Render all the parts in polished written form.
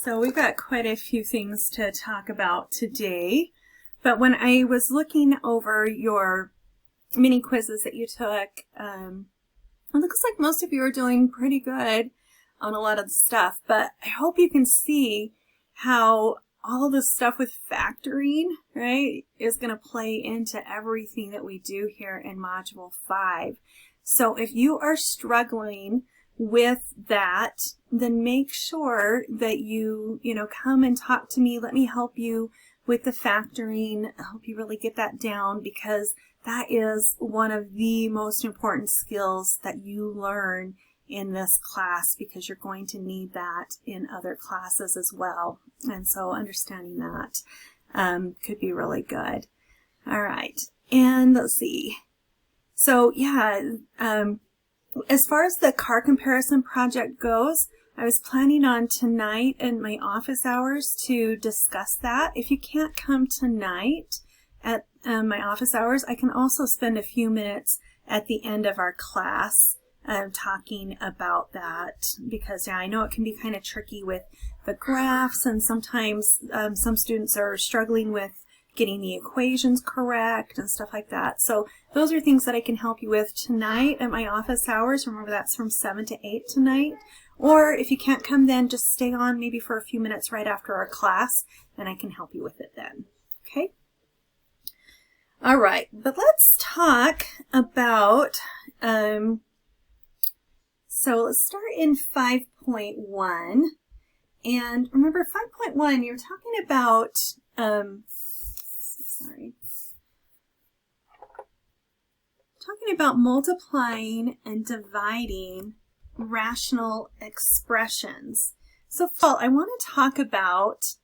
So we've got quite a few things to talk about today, but when I was looking over your mini quizzes that you took, it looks like most of you are doing pretty good on a lot of the stuff, but I hope you can see how all this stuff with factoring, right, is going to play into everything that we do here in Module 5. So if you are struggling with that, then make sure that you come and talk to me. Let me help you with the factoring. I hope you really get that down, because that is one of the most important skills that you learn in this class, because you're going to need that in other classes as well. And so understanding that could be really good. All right, and let's see. So yeah, as far as the car comparison project goes, I was planning on tonight in my office hours to discuss that. If you can't come tonight at my office hours, I can also spend a few minutes at the end of our class talking about that, because yeah, I know it can be kind of tricky with the graphs, and sometimes some students are struggling with getting the equations correct and stuff like that. So those are things that I can help you with tonight at my office hours. Remember, that's from 7 to 8 tonight. Or if you can't come then, just stay on maybe for a few minutes right after our class, and I can help you with it then. Okay? All right, but let's talk about, so let's start in 5.1. And remember, 5.1, you're talking about, talking about multiplying and dividing rational expressions. So, I want to talk about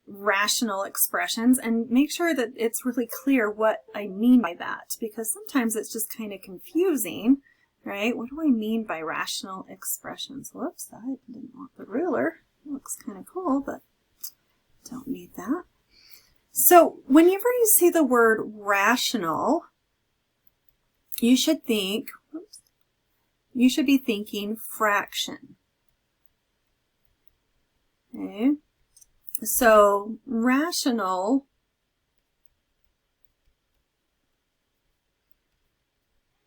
rational expressions and make sure that it's really clear what I mean by that, because sometimes it's just kind of confusing, right? What do I mean by rational expressions? Whoops, I didn't want the ruler. It looks kind of cool, but don't need that. So whenever you see the word rational, you should be thinking fraction. Okay? So rational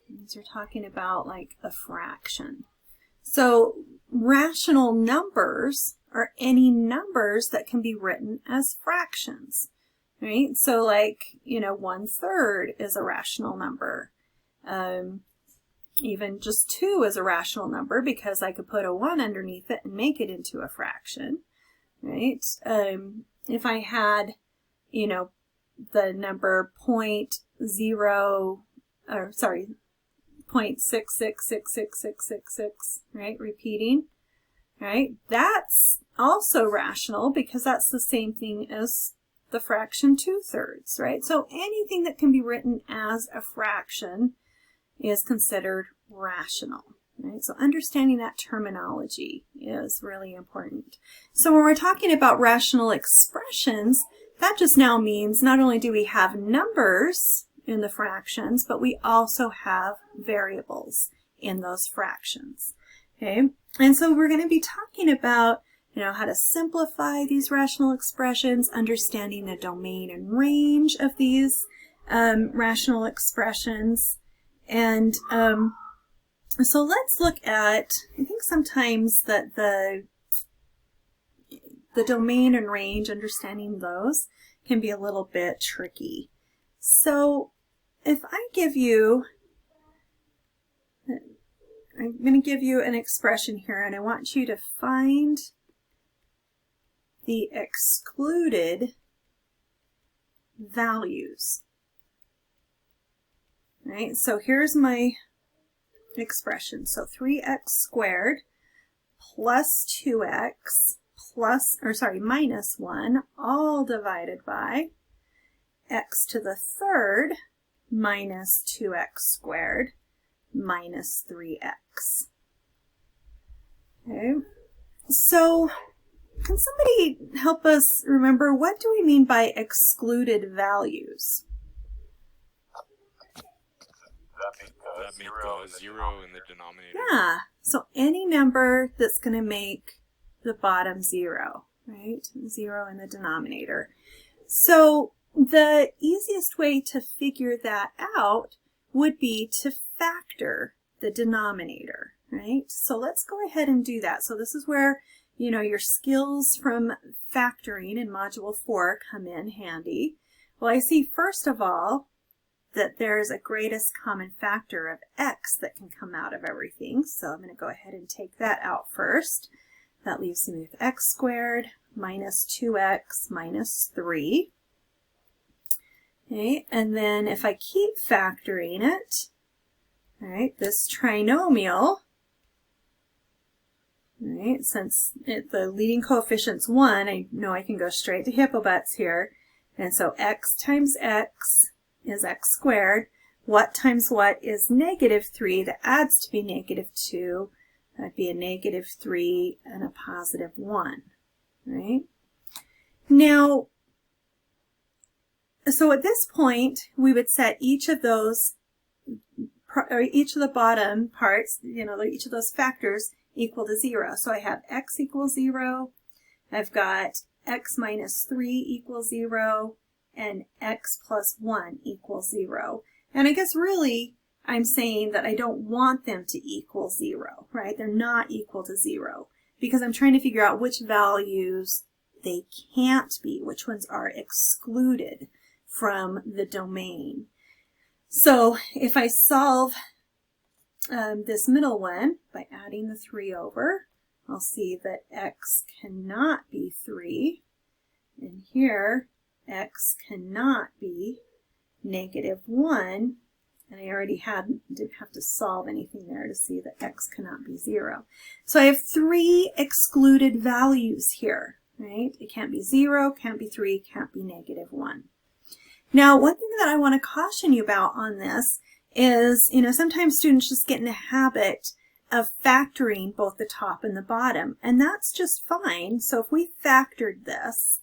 means you're talking about like a fraction. So rational numbers are any numbers that can be written as fractions. Right? So like, 1/3 is a rational number. Even just 2 is a rational number, because I could put a 1 underneath it and make it into a fraction. Right? If I had, the number 0.666666, right? Repeating, right? That's also rational, because that's the same thing as the fraction 2/3, right? So anything that can be written as a fraction is considered rational, right? So understanding that terminology is really important. So when we're talking about rational expressions, that just now means not only do we have numbers in the fractions, but we also have variables in those fractions, okay? And so we're going to be talking about how to simplify these rational expressions, understanding the domain and range of these rational expressions. And so let's look at, I think sometimes that the domain and range, understanding those can be a little bit tricky. So if I give you, I'm going to give you an expression here, and I want you to find the excluded values. Right? So here's my expression. So 3x squared plus 2x minus 1, all divided by x to the third minus 2x squared minus 3x. Okay, so can somebody help us remember, what do we mean by excluded values? That make a 0 in the denominator. Yeah, so any number that's going to make the bottom 0, right? 0 in the denominator. So the easiest way to figure that out would be to factor the denominator, right? So let's go ahead and do that. So this is where, you know, your skills from factoring in Module 4 come in handy. Well, I see first of all that there's a greatest common factor of x that can come out of everything. So I'm going to go ahead and take that out first. That leaves me with x squared minus 2x minus 3. Okay, and then if I keep factoring it, all right, this trinomial, all right, since the leading coefficient's 1, I know I can go straight to hippobutts here. And so x times x is x squared. What times what is negative 3? That adds to be negative 2. That'd be a negative 3 and a positive 1, right? Now, so at this point, we would set each of those, or each of the bottom parts, you know, each of those factors equal to 0. So I have x equals 0. I've got x minus 3 equals 0. And x plus 1 equals 0. And I guess really I'm saying that I don't want them to equal 0, right? They're not equal to 0 because I'm trying to figure out which values they can't be, which ones are excluded from the domain. So if I solve this middle one by adding the 3 over, I'll see that x cannot be 3. And here, x cannot be negative 1, and I already didn't have to solve anything there to see that x cannot be 0. So I have 3 excluded values here, right? It can't be 0, can't be 3, can't be negative 1. Now, one thing that I want to caution you about on this is, you know, sometimes students just get in a habit of factoring both the top and the bottom, and that's just fine. So if we factored this,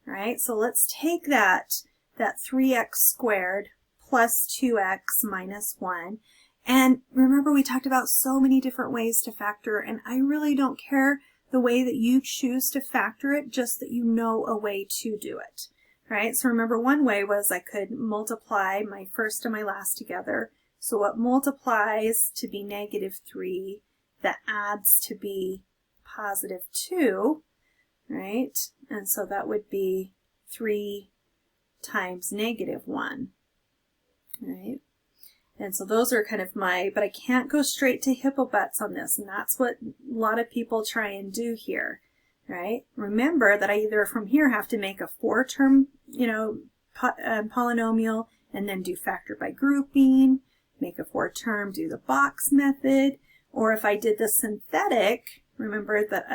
right? So let's take that 3x squared plus 2x minus 1. And remember, we talked about so many different ways to factor, and I really don't care the way that you choose to factor it, just that you know a way to do it, right? So remember, one way was I could multiply my first and my last together. So what multiplies to be negative 3, that adds to be positive 2, right? And so that would be 3 times negative 1, right? And so those are kind of but I can't go straight to hippobutts on this, and that's what a lot of people try and do here, right? Remember that I either from here have to make a 4-term, you know, polynomial, and then do factor by grouping, make a 4-term, do the box method, or if I did the synthetic, remember that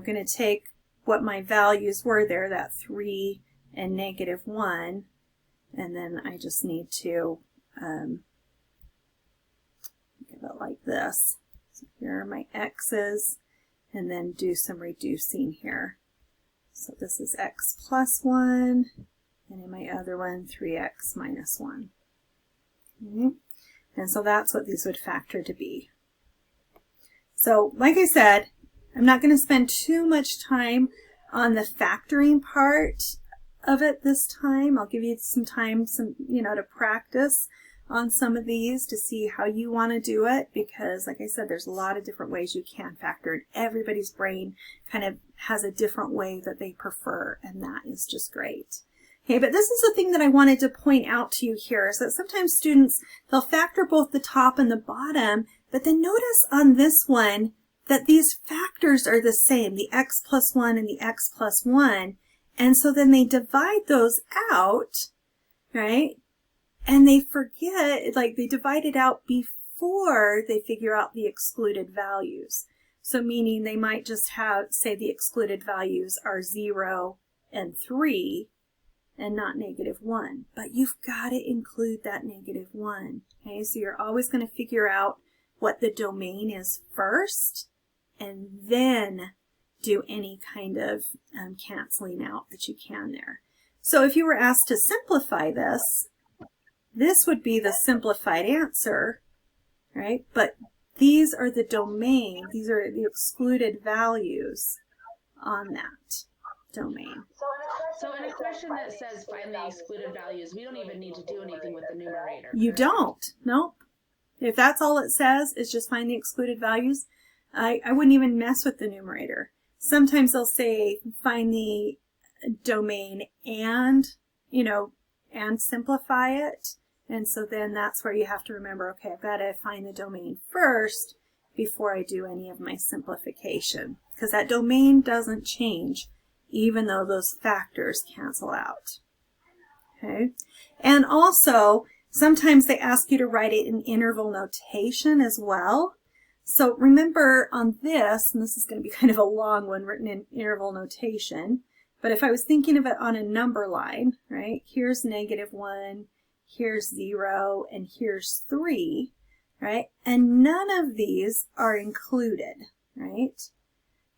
going to take what my values were there, that 3 and negative 1, and then I just need to give it like this. So here are my x's, and then do some reducing here. So this is x plus 1, and in my other one, 3x minus 1. Okay. And so that's what these would factor to be. So like I said, I'm not going to spend too much time on the factoring part of it this time. I'll give you some time, to practice on some of these to see how you want to do it, because like I said, there's a lot of different ways you can factor, and everybody's brain kind of has a different way that they prefer, and that is just great. Okay, but this is the thing that I wanted to point out to you here, is that sometimes students, they'll factor both the top and the bottom, but then notice on this one that these factors are the same, the x plus 1 and the x plus 1, and so then they divide those out, right? And they forget, like they divide it out before they figure out the excluded values. So meaning they might just have, say the excluded values are 0 and 3, and not negative 1. But you've got to include that negative 1. Okay, so you're always going to figure out what the domain is first, and then do any kind of canceling out that you can there. So if you were asked to simplify this, this would be the simplified answer, right? But these are the domain, these are the excluded values on that domain. So in a question that says find the excluded values, we don't even need to do anything with the numerator. You don't. Nope. If that's all it says is just find the excluded values, I wouldn't even mess with the numerator. Sometimes they'll say find the domain and, and simplify it. And so then that's where you have to remember, okay, I've got to find the domain first before I do any of my simplification. Because that domain doesn't change even though those factors cancel out. Okay? And also, sometimes they ask you to write it in interval notation as well. So remember on this, and this is going to be kind of a long one written in interval notation, but if I was thinking of it on a number line, right, here's -1, here's 0, and here's 3, right, and none of these are included, right,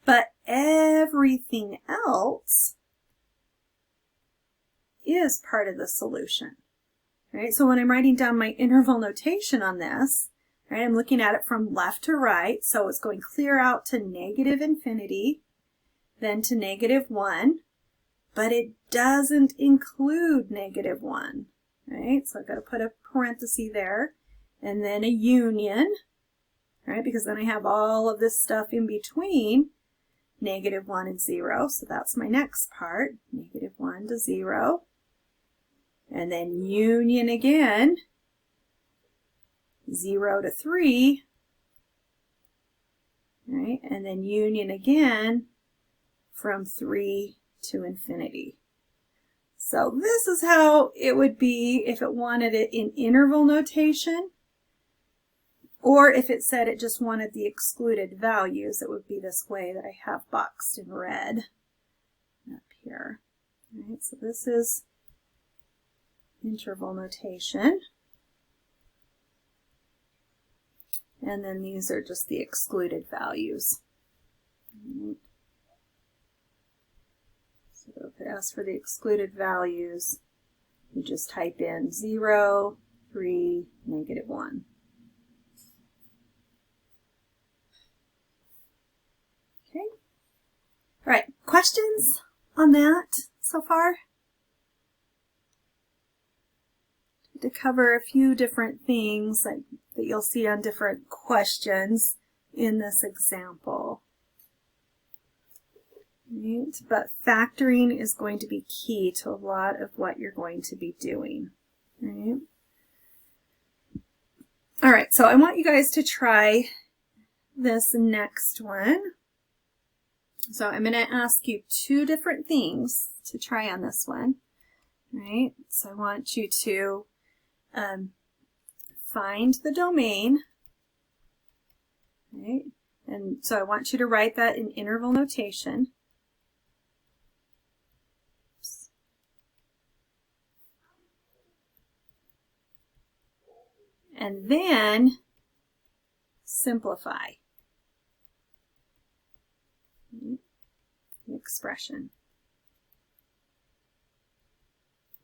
but everything else is part of the solution, right? So when I'm writing down my interval notation on this, right, I'm looking at it from left to right, so it's going clear out to -infinity, then to -1, but it doesn't include -1, right? So I've got to put a parenthesis there, and then a union, right, because then I have all of this stuff in between -1 and 0, so that's my next part, -1 to 0, and then union again, 0 to 3, right, and then union again from 3 to infinity. So this is how it would be if it wanted it in interval notation, or if it said it just wanted the excluded values, it would be this way that I have boxed in red up here. All right, so this is interval notation. And then these are just the excluded values. All right. So if it asks for the excluded values, you just type in 0, 3, -1. Okay. All right, questions on that so far? To cover a few different things that you'll see on different questions in this example. Right? But factoring is going to be key to a lot of what you're going to be doing. Right? All right, so I want you guys to try this next one. So I'm going to ask you two different things to try on this one. Right? So I want you to find the domain, right? And so I want you to write that in interval notation. Oops. And then simplify the expression.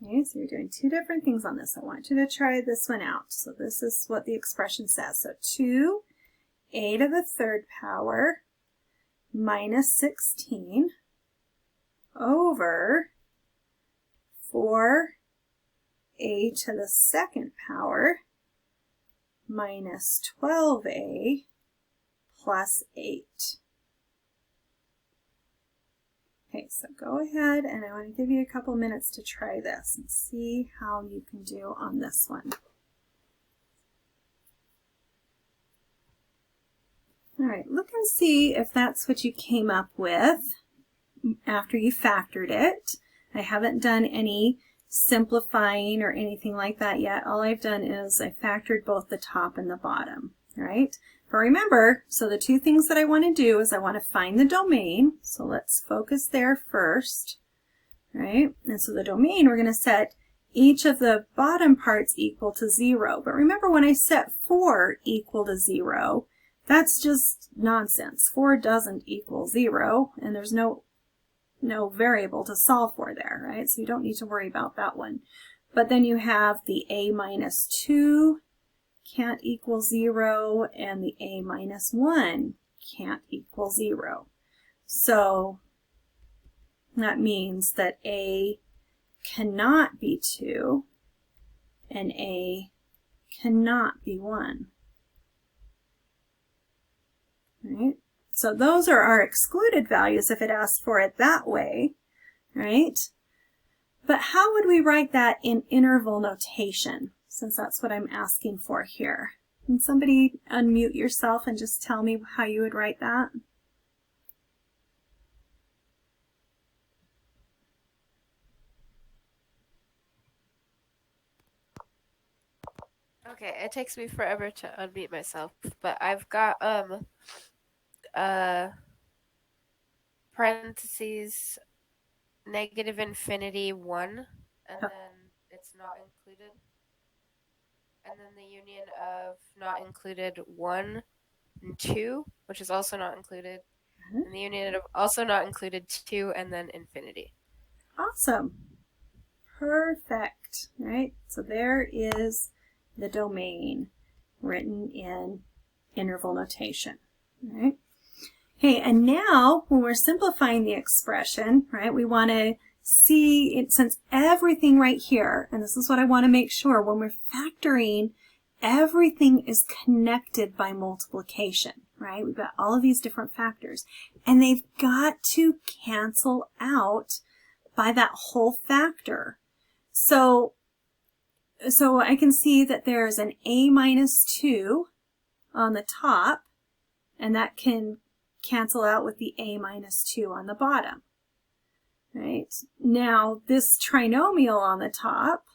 Okay, so you're doing two different things on this. I want you to try this one out. So this is what the expression says. So 2a to the third power minus 16 over 4a to the second power minus 12a plus 8. Okay, so go ahead and I want to give you a couple minutes to try this and see how you can do on this one. All right, look and see if that's what you came up with after you factored it. I haven't done any simplifying or anything like that yet. All I've done is I factored both the top and the bottom, right? But remember, so the two things that I want to do is I want to find the domain. So let's focus there first, right? And so the domain, we're going to set each of the bottom parts equal to 0. But remember, when I set 4 equal to 0, that's just nonsense. 4 doesn't equal 0, and there's no variable to solve for there, right? So you don't need to worry about that one. But then you have the a minus 2 can't equal 0, and the a minus 1 can't equal 0. So that means that A cannot be 2 and A cannot be 1. Right? So those are our excluded values if it asks for it that way, right? But how would we write that in interval notation, since that's what I'm asking for here? Can somebody unmute yourself and just tell me how you would write that? Okay, it takes me forever to unmute myself, but I've got parentheses negative infinity 1, and then it's not included, and then the union of not included 1 and 2, which is also not included, and the union of also not included 2, and then infinity. Awesome. Perfect. Right? So there is the domain written in interval notation. Right? Okay, and now when we're simplifying the expression, right, we want to see it, since everything right here, and this is what I want to make sure, when we're factoring, everything is connected by multiplication, right? We've got all of these different factors, and they've got to cancel out by that whole factor. So I can see that there's an A minus 2 on the top, and that can cancel out with the A minus 2 on the bottom. Right? Now, this trinomial on the top,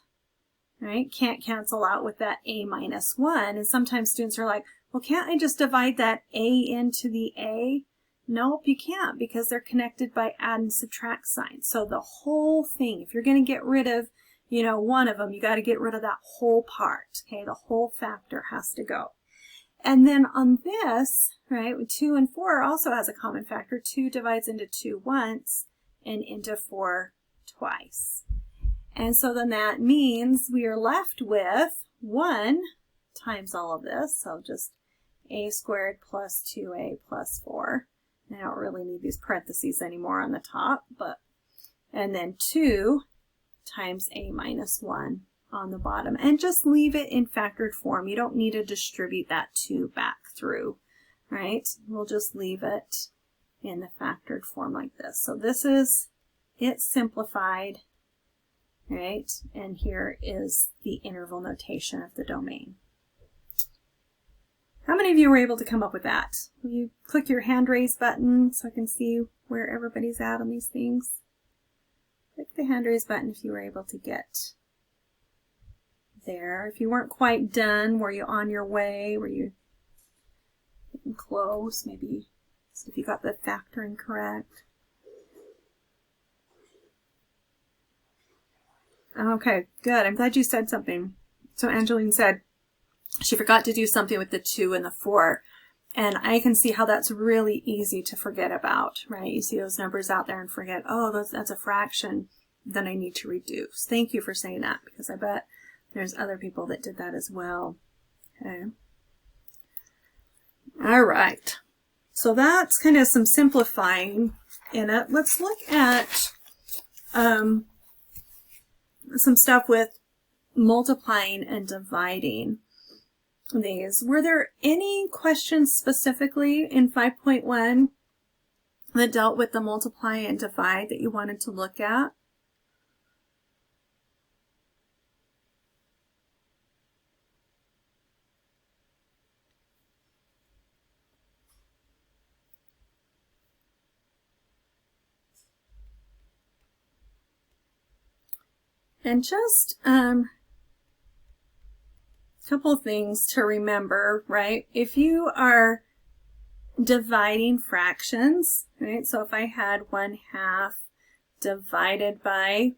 right, can't cancel out with that A minus 1. And sometimes students are like, well, can't I just divide that A into the A? Nope, you can't, because they're connected by add and subtract signs. So the whole thing, if you're going to get rid of, you know, one of them, you got to get rid of that whole part. Okay, the whole factor has to go. And then on this, right, 2 and 4 also has a common factor. 2 divides into 2 once and into 4 twice. And so then that means we are left with 1 times all of this. So just a squared plus 2a plus 4. And I don't really need these parentheses anymore on the top, but, and then 2 times a minus 1 on the bottom, and just leave it in factored form. You don't need to distribute that 2 back through, right? We'll just leave it in the factored form like this. So this is it simplified, right? And here is the interval notation of the domain. How many of you were able to come up with that? Will you click your hand raise button so I can see where everybody's at on these things? Click the hand raise button if you were able to get there. If you weren't quite done, were you on your way? Were you getting close? Maybe if you got the factoring correct. Okay, good. I'm glad you said something. So Angeline said she forgot to do something with the 2 and the 4. And I can see how that's really easy to forget about, right? You see those numbers out there and forget, oh, that's a fraction, then I need to reduce. Thank you for saying that, because I bet there's other people that did that as well. Okay. All right. So that's kind of some simplifying in it. Let's look at some stuff with multiplying and dividing these. Were there any questions specifically in 5.1 that dealt with the multiply and divide that you wanted to look at? And just a couple of things to remember, right? If you are dividing fractions, right? So if I had 1/2 divided by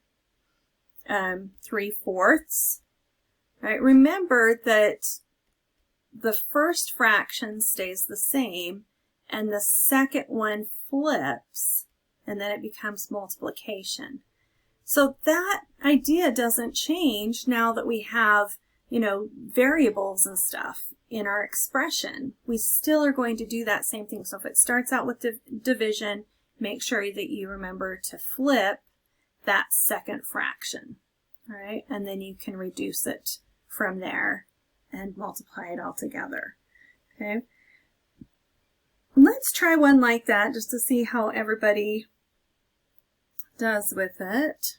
3/4, right? Remember that the first fraction stays the same and the second one flips, and then it becomes multiplication. So that idea doesn't change now that we have, you know, variables and stuff in our expression. We still are going to do that same thing. So if it starts out with division make sure that you remember to flip that second fraction, all right? And then you can reduce it from there and multiply it all together, okay? Let's try one like that just to see how everybody does with it.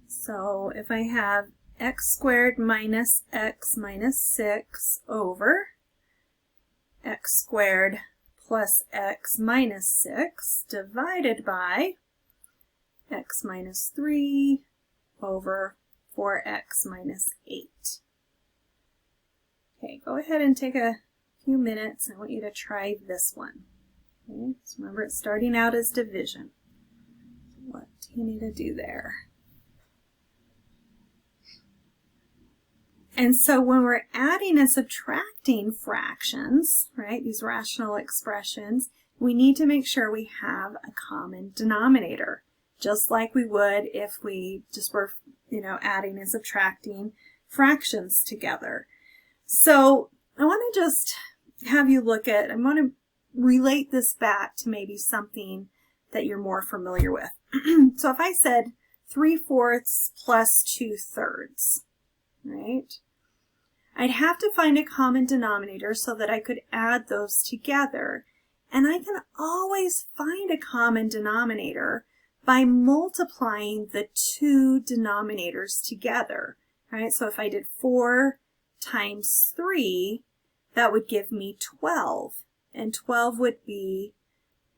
So if I have x squared minus x minus 6 over x squared plus x minus 6 divided by x minus 3 over 4x minus 8. Okay, go ahead and take a few minutes. I want you to try this one. Okay, so remember it's starting out as division. What do you need to do there? And so when we're adding and subtracting fractions, right, these rational expressions, we need to make sure we have a common denominator, just like we would if we just were, adding and subtracting fractions together. So I want to just have you look at, I want to relate this back to maybe something that you're more familiar with. So if I said 3/4 plus 2/3, right? I'd have to find a common denominator so that I could add those together. And I can always find a common denominator by multiplying the two denominators together, right? So if I did 4 times 3, that would give me 12. And 12 would be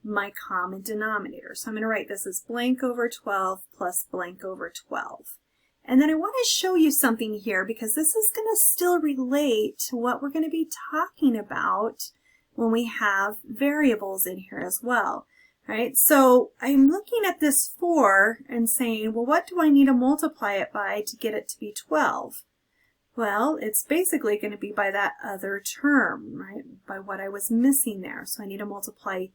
my common denominator. So I'm going to write this as blank over 12 plus blank over 12. And then I want to show you something here because this is going to still relate to what we're going to be talking about when we have variables in here as well, right? So I'm looking at this 4 and saying, well, what do I need to multiply it by to get it to be 12? Well, it's basically going to be by that other term, right? By what I was missing there. So I need to multiply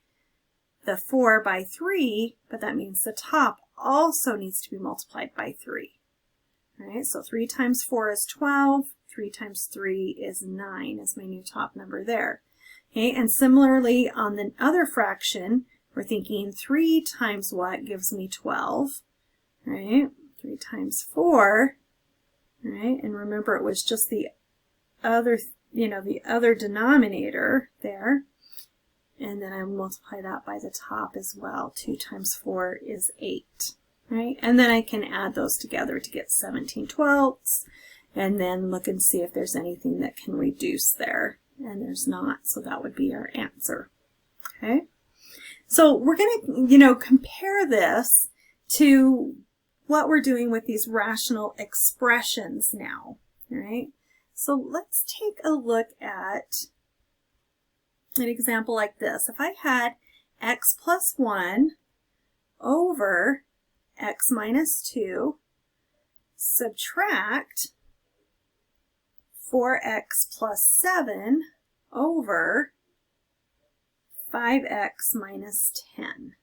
the 4 by 3, but that means the top also needs to be multiplied by 3. All right, so 3 times 4 is 12, 3 times 3 is 9 is my new top number there. Okay, and similarly on the other fraction, we're thinking 3 times what gives me 12, right? 3 times 4, right? And remember it was just the other, the other denominator there. And then I multiply that by the top as well. 2 times 4 is 8. Right? And then I can add those together to get 17/12, and then look and see if there's anything that can reduce there. And there's not, so that would be our answer. Okay? So we're going to, compare this to what we're doing with these rational expressions now. All right? So let's take a look at an example like this. If I had x plus 1 over x minus 2, subtract 4x plus 7 over 5x minus 10.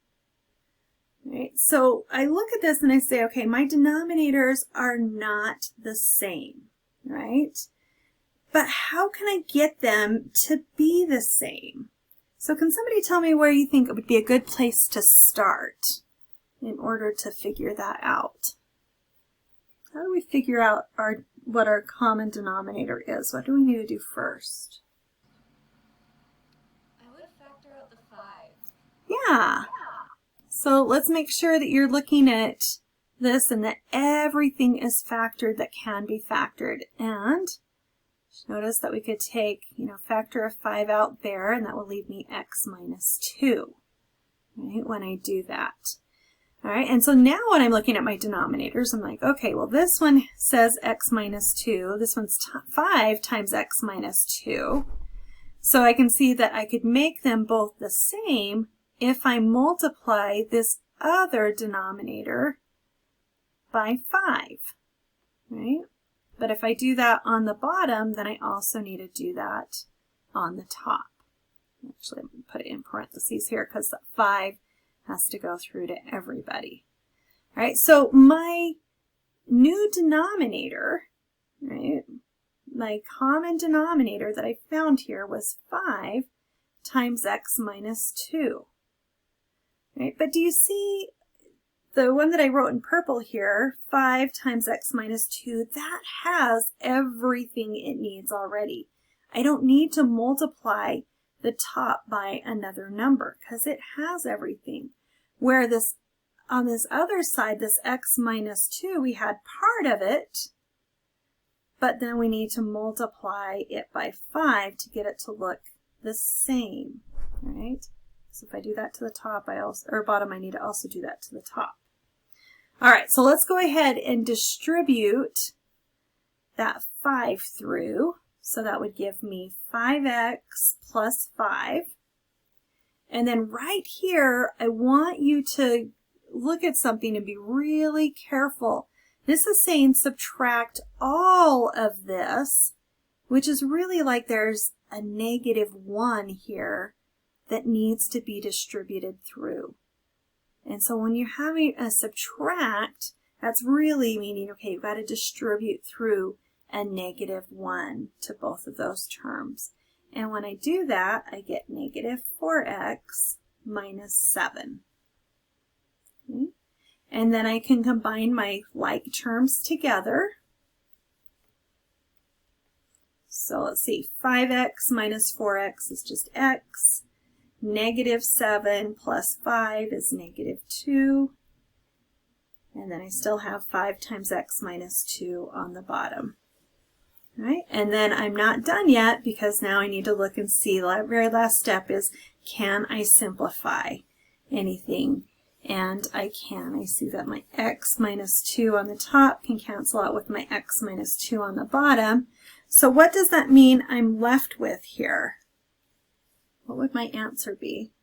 Right? So I look at this and I say, okay, my denominators are not the same, right? But how can I get them to be the same? So can somebody tell me where you think it would be a good place to start in order to figure that out? How do we figure out what our common denominator is? What do we need to do first? I would factor out the 5. Yeah. So let's make sure that you're looking at this and that everything is factored that can be factored. And notice that we could take, factor a 5 out there, and that will leave me x minus 2, right, when I do that. All right, and so now when I'm looking at my denominators, I'm like, okay, well, this one says x minus 2. This one's 5 times x minus 2. So I can see that I could make them both the same if I multiply this other denominator by 5, right? But if I do that on the bottom, then I also need to do that on the top. Actually, I'm going to put it in parentheses here because the 5 has to go through to everybody. All right, so my new denominator, right, my common denominator that I found here was 5 times x minus 2. Right? But do you see the one that I wrote in purple here, 5 times x minus 2, that has everything it needs already. I don't need to multiply the top by another number because it has everything. Where this, on this other side, this x minus 2, we had part of it, but then we need to multiply it by 5 to get it to look the same, right? So if I do that to the top, or bottom, I need to also do that to the top. All right, so let's go ahead and distribute that 5 through. So that would give me 5x plus 5. And then right here, I want you to look at something and be really careful. This is saying subtract all of this, which is really like there's a -1 here that needs to be distributed through. And so when you're having a subtract, that's really meaning, okay, you've got to distribute through a -1 to both of those terms. And when I do that, I get -4x minus 7. Okay. And then I can combine my like terms together. So let's see, 5x minus 4x is just x. -7 plus 5 is -2. And then I still have 5 times x minus 2 on the bottom. All right, and then I'm not done yet because now I need to look and see, the very last step is, can I simplify anything? And I can. I see that my x minus 2 on the top can cancel out with my x minus 2 on the bottom. So what does that mean I'm left with here? What would my answer be?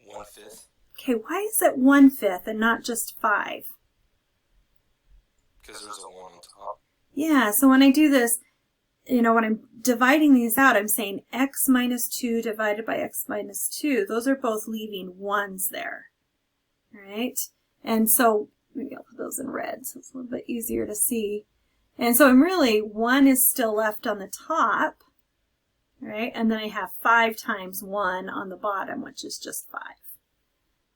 One-fifth. Okay, why is it 1/5 and not just 5? Because there's a 1 on top. Yeah, so when I do this, you know, when I'm dividing these out, I'm saying x minus 2 divided by x minus 2. Those are both leaving 1s there, right? And so maybe I'll put those in red so it's a little bit easier to see. And so I'm really, 1 is still left on the top, right? And then I have 5 times 1 on the bottom, which is just 5.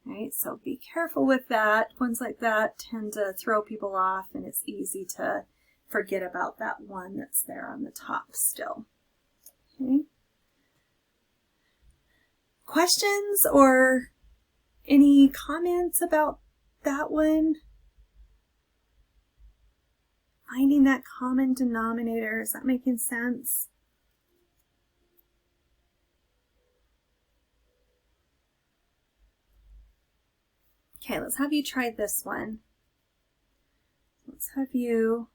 Right? So be careful with that. Ones like that tend to throw people off, and it's easy to forget about that 1 that's there on the top still. Okay. Questions or any comments about that one? Finding that common denominator, is that making sense? Okay, let's have you try this one. Let's have you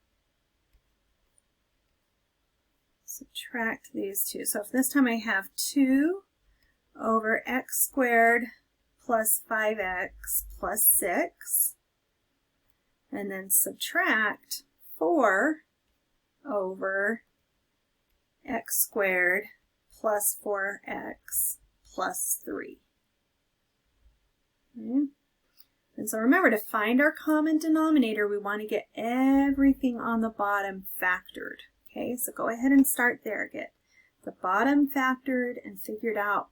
subtract these two. So if this time I have 2 over x squared plus 5x plus 6, and then subtract 4 over x squared plus 4x plus 3. Okay. And so remember, to find our common denominator, we want to get everything on the bottom factored. Okay, so go ahead and start there. Get the bottom factored and figure out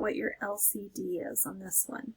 what your LCD is on this one.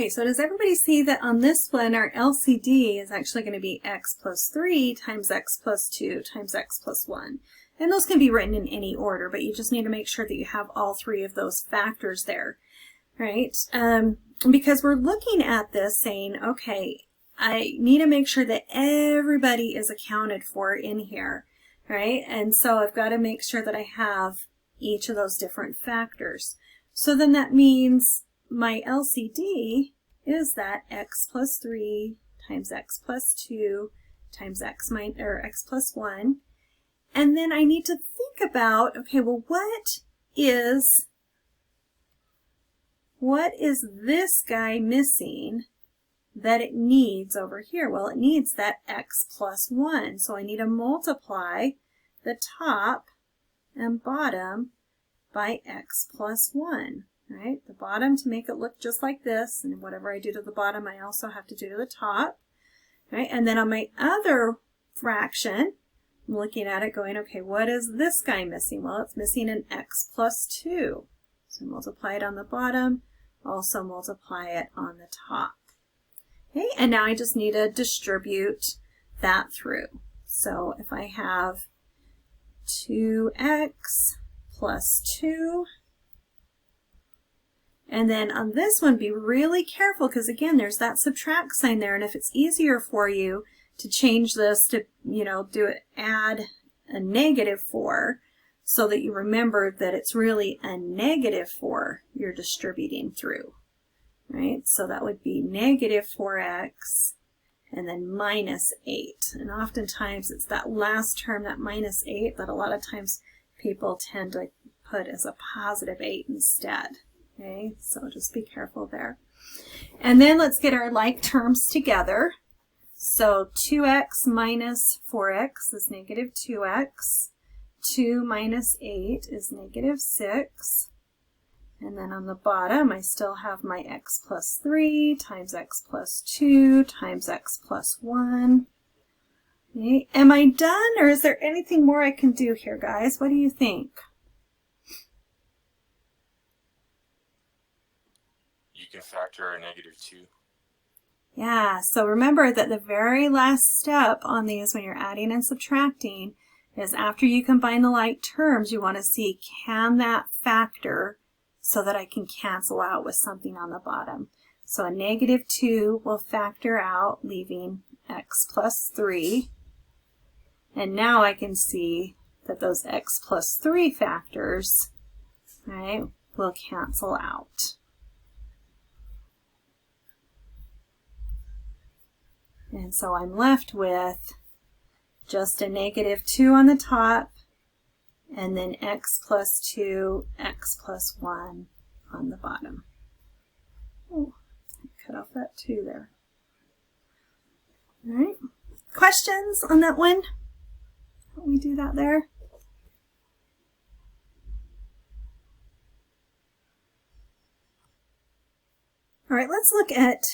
Okay, so does everybody see that on this one, our LCD is actually going to be x plus 3 times x plus 2 times x plus 1. And those can be written in any order, but you just need to make sure that you have all three of those factors there, right? Because we're looking at this saying, okay, I need to make sure that everybody is accounted for in here, right? And so I've got to make sure that I have each of those different factors. So then that means my LCD is that x plus 3 times x plus 2 times x plus 1. And then I need to think about, okay, well, what is this guy missing that it needs over here? Well, it needs that x plus 1. So I need to multiply the top and bottom by x plus 1. Right, the bottom to make it look just like this, and whatever I do to the bottom, I also have to do to the top. Right, and then on my other fraction, I'm looking at it going, okay, what is this guy missing? Well, it's missing an x plus 2. So multiply it on the bottom, also multiply it on the top. Okay, and now I just need to distribute that through. So if I have 2x plus 2, and then on this one, be really careful because, again, there's that subtract sign there. And if it's easier for you to change this to, add a -4 so that you remember that it's really a -4 you're distributing through, right? So that would be -4x and then -8. And oftentimes it's that last term, that -8, that a lot of times people tend to put as a +8 instead. Okay, so just be careful there. And then let's get our like terms together. So 2x minus 4x is -2x. 2 minus 8 is -6. And then on the bottom, I still have my x plus 3 times x plus 2 times x plus 1. Okay. Am I done, or is there anything more I can do here, guys? What do you think? You can factor a -2. Yeah, so remember that the very last step on these when you're adding and subtracting is after you combine the like terms, you want to see, can that factor so that I can cancel out with something on the bottom. So a -2 will factor out, leaving x plus 3. And now I can see that those x plus 3 factors, right, will cancel out. And so I'm left with just a -2 on the top, and then x plus 2, x plus 1 on the bottom. Oh, cut off that 2 there. All right. Questions on that one? How we do that there? All right, let's look at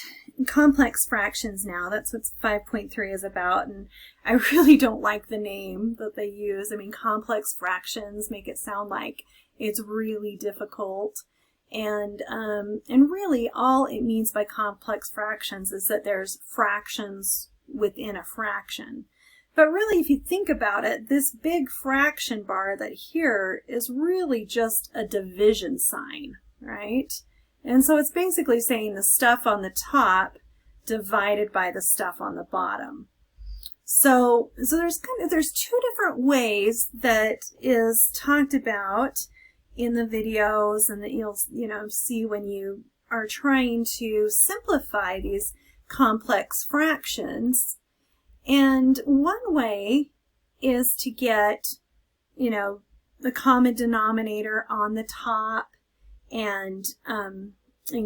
complex fractions now. That's what 5.3 is about, and I really don't like the name that they use. I mean, complex fractions make it sound like it's really difficult, and really all it means by complex fractions is that there's fractions within a fraction. But really, if you think about it, this big fraction bar that here is really just a division sign, right? And so it's basically saying the stuff on the top divided by the stuff on the bottom. So there's two different ways that is talked about in the videos, and that you'll see when you are trying to simplify these complex fractions. And one way is to get, the common denominator on the top and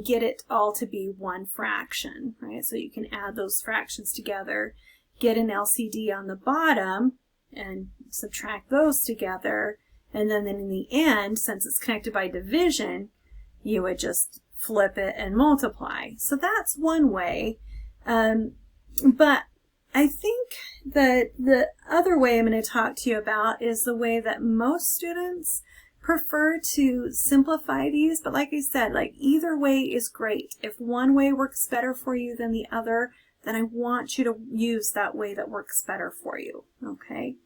get it all to be one fraction, right? So you can add those fractions together, get an LCD on the bottom, and subtract those together, and then in the end, since it's connected by division, you would just flip it and multiply. So that's one way, but I think that the other way I'm going to talk to you about is the way that most students prefer to simplify these, but like I said, like either way is great. If one way works better for you than the other, then I want you to use that way that works better for you, okay?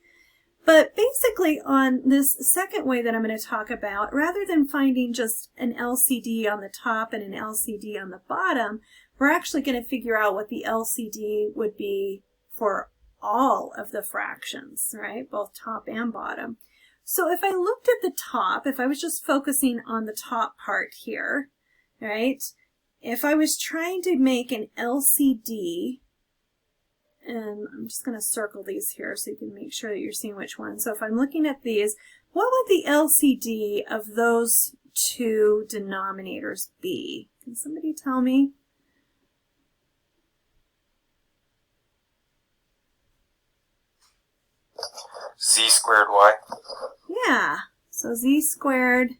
But basically on this second way that I'm going to talk about, rather than finding just an LCD on the top and an LCD on the bottom, we're actually going to figure out what the LCD would be for all of the fractions, right? Both top and bottom. So if I looked at the top, if I was just focusing on the top part here, right? If I was trying to make an LCD, and I'm just going to circle these here so you can make sure that you're seeing which one. So if I'm looking at these, what would the LCD of those two denominators be? Can somebody tell me? Z squared y. Yeah, so z squared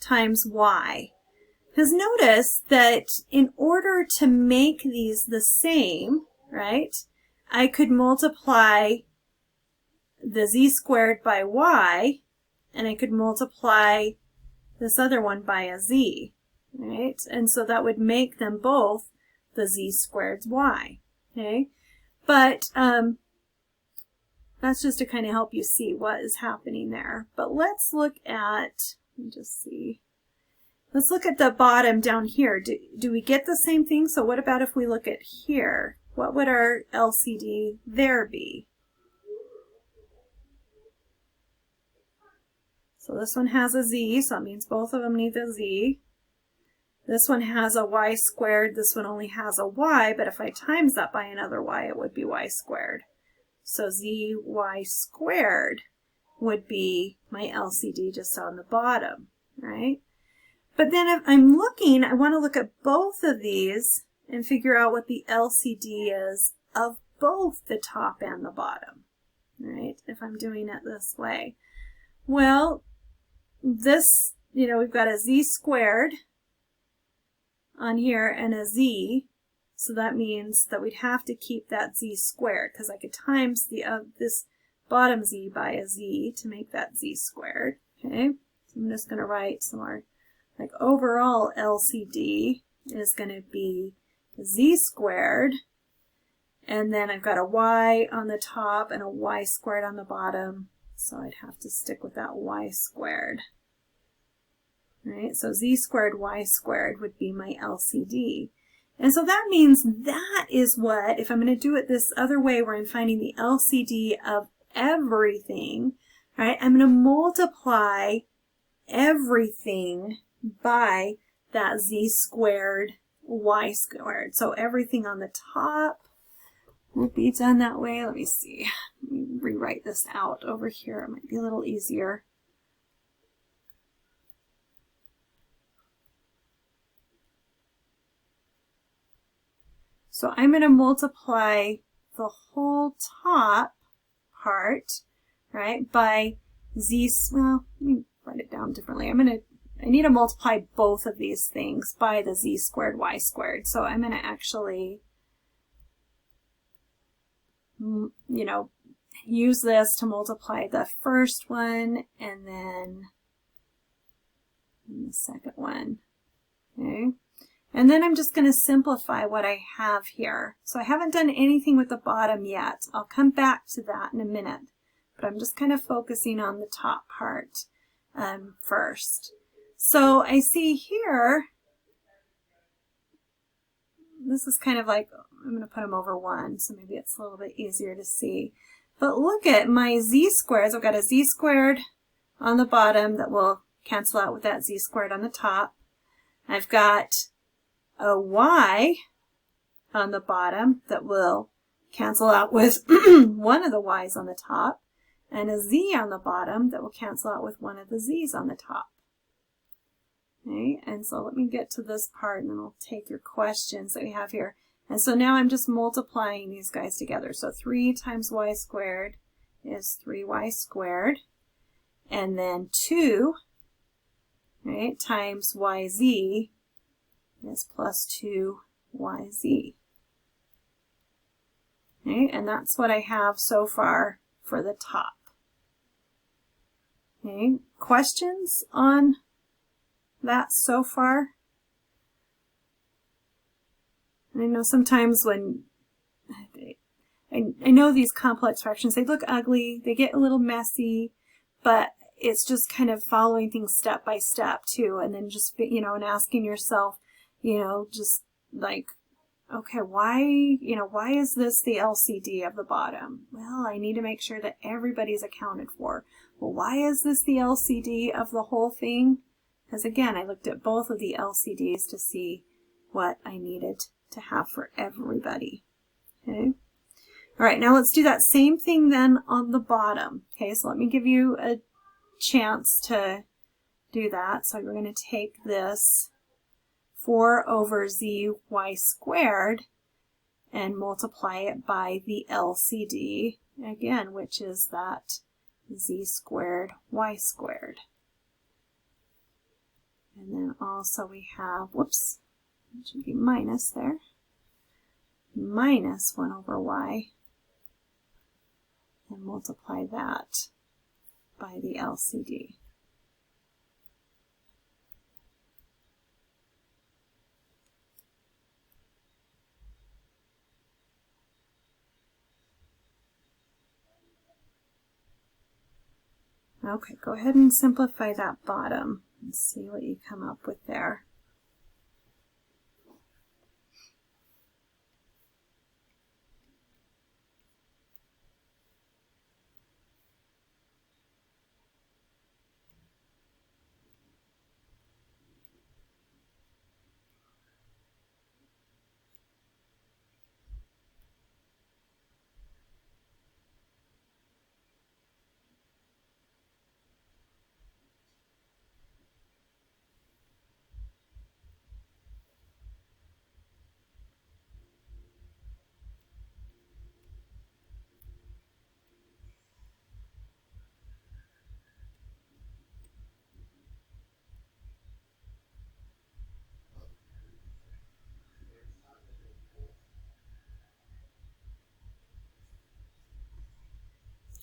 times y. Because notice that in order to make these the same, right, I could multiply the z squared by y, and I could multiply this other one by a z, right? And so that would make them both the z squared y, okay? But that's just to kind of help you see what is happening there. But let's look at, let me just see. Let's look at the bottom down here. Do we get the same thing? So what about if we look at here? What would our LCD there be? So this one has a z, so that means both of them need a z. This one has a y squared, this one only has a y, but if I times that by another y, it would be y squared. So zy squared would be my LCD just on the bottom, right? But then if I'm looking, I want to look at both of these and figure out what the LCD is of both the top and the bottom, right? If I'm doing it this way. Well, this, you know, we've got a z squared on here and a z, so that means that we'd have to keep that z squared because I could times the this bottom z by a z to make that z squared, okay? So I'm just going to write some more, like overall LCD is going to be z squared, and then I've got a y on the top and a y squared on the bottom, so I'd have to stick with that y squared. Right, so z squared y squared would be my LCD. And so that means that is what, if I'm going to do it this other way where I'm finding the LCD of everything, right, I'm going to multiply everything by that z squared y squared. So everything on the top will be done that way. Let me see. Let me rewrite this out over here. It might be a little easier. So I'm going to multiply the whole top part, right, by z, well, let me write it down differently. I need to multiply both of these things by the z squared y squared. So I'm going to actually, you know, use this to multiply the first one and then the second one, okay? And then I'm just going to simplify what I have here. So I haven't done anything with the bottom yet. I'll come back to that in a minute. But I'm just kind of focusing on the top part first. So I see here, this is kind of like, I'm going to put them over 1, so maybe it's a little bit easier to see. But look at my z squares. I've got a z squared on the bottom that will cancel out with that z squared on the top. I've got a y on the bottom that will cancel out with one of the y's on the top, and a z on the bottom that will cancel out with one of the z's on the top. Okay, and so let me get to this part and then I'll take your questions that we have here. And so now I'm just multiplying these guys together. So 3 times y squared is 3y squared, and then 2, right, times yz is plus 2yz. Okay, and that's what I have so far for the top. Okay, questions on that so far? I know sometimes when I know these complex fractions, they look ugly, they get a little messy, but it's just kind of following things step by step too, and then just, you know, and asking yourself, you know, just like, okay, why is this the LCD of the bottom? Well, I need to make sure that everybody's accounted for. Well, why is this the LCD of the whole thing? Because again, I looked at both of the LCDs to see what I needed to have for everybody. Okay. All right, now let's do that same thing then on the bottom. Okay, so let me give you a chance to do that. So we're going to take this 4 over zy squared and multiply it by the LCD, again, which is that z squared y squared. And then also we have, whoops, it should be minus there, minus 1 over y, and multiply that by the LCD. Okay, go ahead and simplify that bottom and see what you come up with there.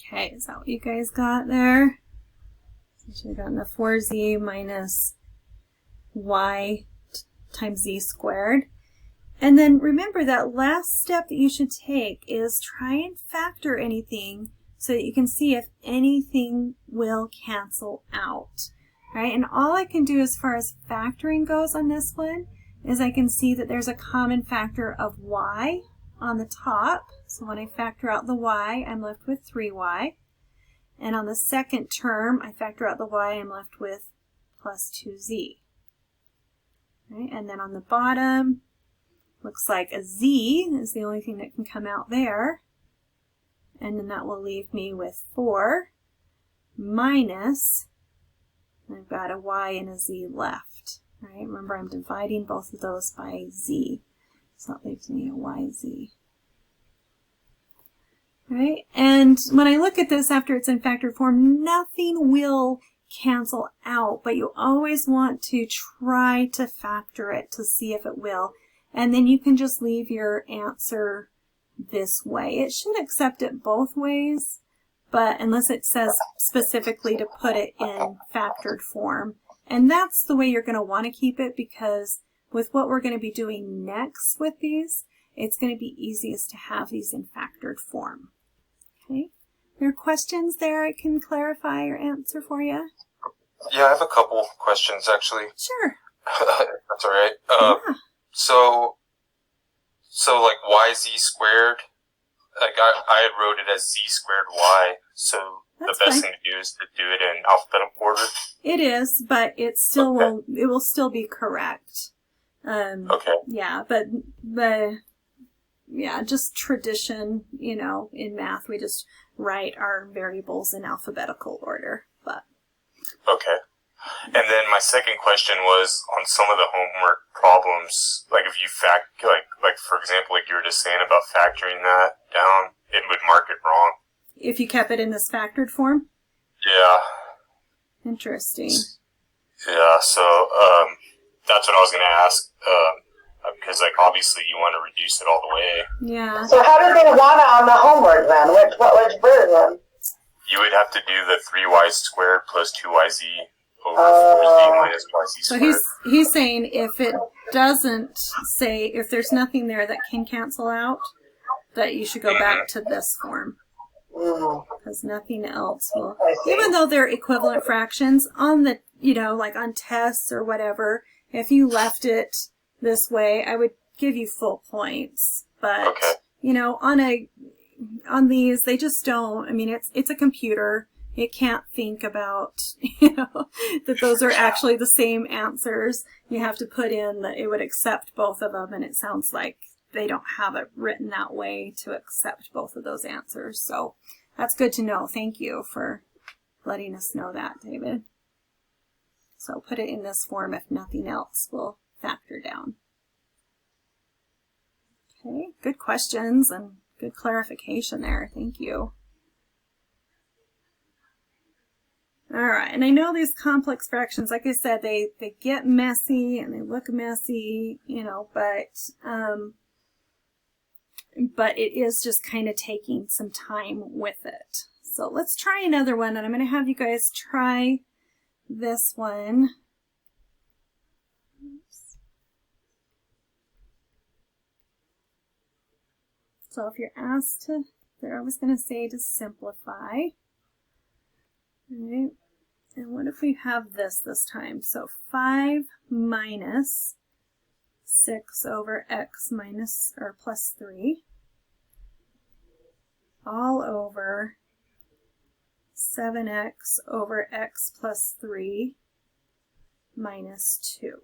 Okay, is that what you guys got there? So you should have gotten the 4z minus y times z squared. And then remember that last step that you should take is try and factor anything so that you can see if anything will cancel out. Right? And all I can do as far as factoring goes on this one is I can see that there's a common factor of y on the top. So when I factor out the y, I'm left with 3y. And on the second term, I factor out the y, I'm left with plus 2z. Right? And then on the bottom, looks like a z is the only thing that can come out there. And then that will leave me with 4 minus, I've got a y and a z left. Right? Remember, I'm dividing both of those by z. So that leaves me a yz. Right? And when I look at this after it's in factored form, nothing will cancel out, but you always want to try to factor it to see if it will. And then you can just leave your answer this way. It should accept it both ways, but unless it says specifically to put it in factored form. And that's the way you're going to want to keep it, because with what we're going to be doing next with these, it's going to be easiest to have these in factored form. Okay. There are questions there I can clarify or answer for you? Yeah, I have a couple questions actually. Sure. That's all right. Yeah. So like yz squared, like I had wrote it as z squared y, so That's the best fine. thing to do is to do it in alphabetical order. It is, but it still Okay. will still be correct. Okay. Yeah, but yeah, just tradition, you know, in math, we just write our variables in alphabetical order. But Okay. And then my second question was on some of the homework problems, like if you like for example, like you were just saying about factoring that down, it would mark it wrong. if you kept it in this factored form? Yeah. Interesting. Yeah, so that's what I was going to ask, because like obviously you want to reduce it all the way. Yeah. So how did they want it on the homework then? What which version? you would have to do the 3y squared plus 2yz over 4z minus yz So squared. he's saying if it doesn't say, if there's nothing there that can cancel out, that you should go back to this form. Because nothing else will, even though they're equivalent fractions on the, you know, like on tests or whatever, if you left it this way, I would give you full points. But, Okay. you know, on these, they just don't, I mean, it's a computer. It can't think about, you know, that those are actually the same answers. You have to put in that it would accept both of them, and it sounds like they don't have it written that way to accept both of those answers. So that's good to know. Thank you for letting us know that, David. So put it in this form if nothing else will factor down. Okay, good questions and good clarification there. Thank you. All right, and I know these complex fractions, like I said, they get messy and they look messy, you know, but it is just kind of taking some time with it. So let's try another one, and I'm going to have you guys try this one. Oops. So if you're asked to, they're always going to say to simplify. All right. And what if we have this time? So 5 minus 6 over x minus or plus 3 all over 7x over x plus 3 minus 2.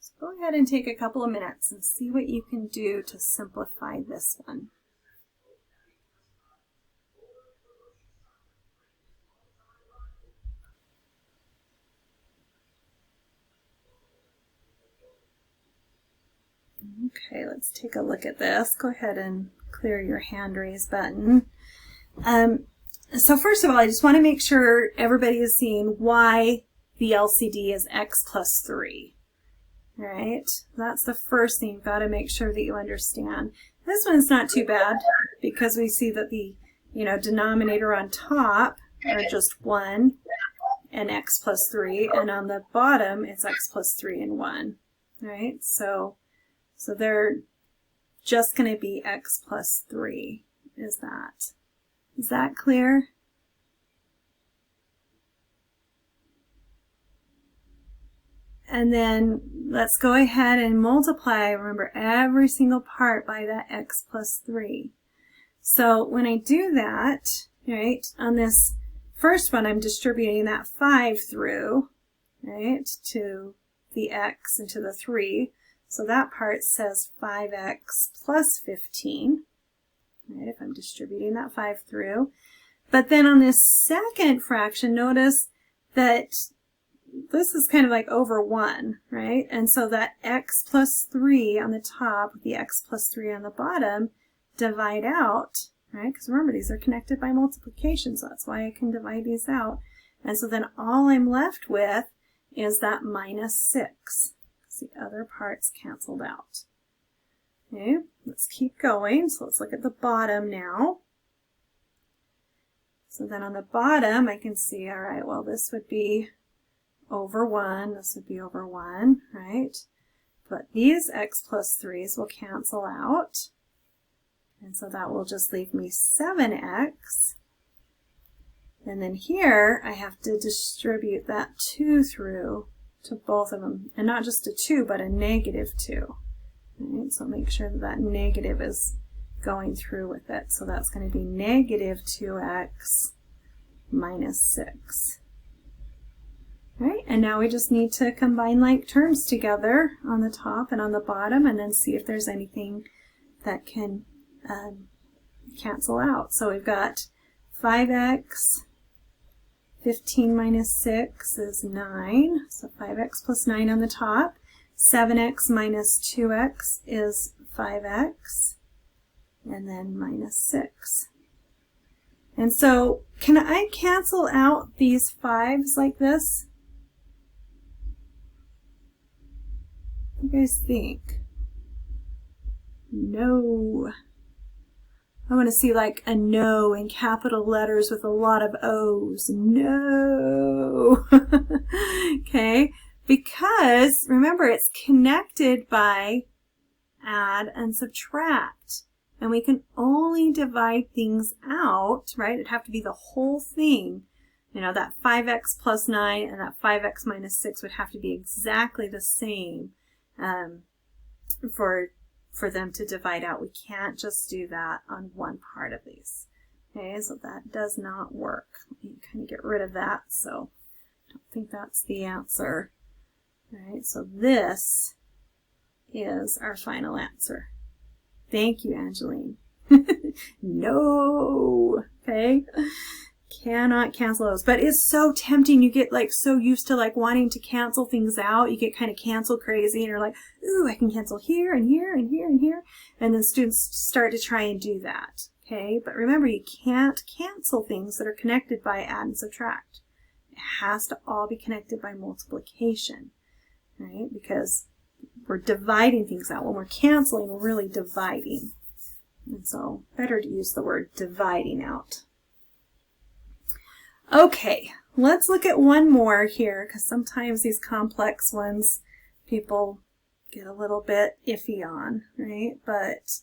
So go ahead and take a couple of minutes and see what you can do to simplify this one. Okay, let's take a look at this. Go ahead and clear your hand raise button. So first of all, I just want to make sure everybody is seeing why the LCD is x plus 3. All right, that's the first thing you've got to make sure that you understand. This one's not too bad because we see that the, you know, denominator on top are just 1 and x plus 3, and on the bottom it's x plus 3 and 1. All right, so they're just going to be x plus 3. Is that clear? And then let's go ahead and multiply, remember, every single part by that x plus 3. So when I do that, right, on this first one, I'm distributing that 5 through, right, to the x and to the 3. So that part says 5x plus 15, right, if I'm distributing that 5 through. But then on this second fraction, notice that this is kind of like over 1, right? And so that x plus 3 on the top with the x plus 3 on the bottom divide out, right? Because remember, these are connected by multiplication, so that's why I can divide these out. And so then all I'm left with is that minus 6. The other parts canceled out. Okay, let's keep going. So let's look at the bottom now. So then on the bottom, I can see, all right, well, this would be over 1. This would be over 1, right? But these x plus 3's will cancel out. And so that will just leave me 7x. And then here, I have to distribute that 2 through to both of them, and not just a 2, but a negative 2. Right, so make sure that that negative is going through with it. So that's going to be negative 2x minus 6. Right, and now we just need to combine like terms together on the top and on the bottom, and then see if there's anything that can cancel out. So we've got 5x 15 minus 6 is 9, so 5x plus 9 on the top. 7x minus 2x is 5x, and then minus 6. And so, can I cancel out these 5's like this? What do you guys think? No. I want to see like a no in capital letters with a lot of O's. No. Okay, because remember it's connected by add and subtract. And we can only divide things out, right? It'd have to be the whole thing. You know, that 5x plus 9 and that 5x minus 6 would have to be exactly the same for them to divide out. We can't just do that on one part of these. Okay, so that does not work. Let me kind of get rid of that. So I don't think that's the answer. All right, so this is our final answer. Thank you, Angeline. No. Okay. Cannot cancel those. But it's so tempting. You get like so used to like wanting to cancel things out. You get kind of cancel crazy and you're like, ooh, I can cancel here and here and here and here. And then students start to try and do that. Okay. But remember, you can't cancel things that are connected by add and subtract. It has to all be connected by multiplication. Right? Because we're dividing things out. When we're canceling, we're really dividing. And so better to use the word dividing out. Okay, let's look at one more here, because sometimes these complex ones people get a little bit iffy on, right? But,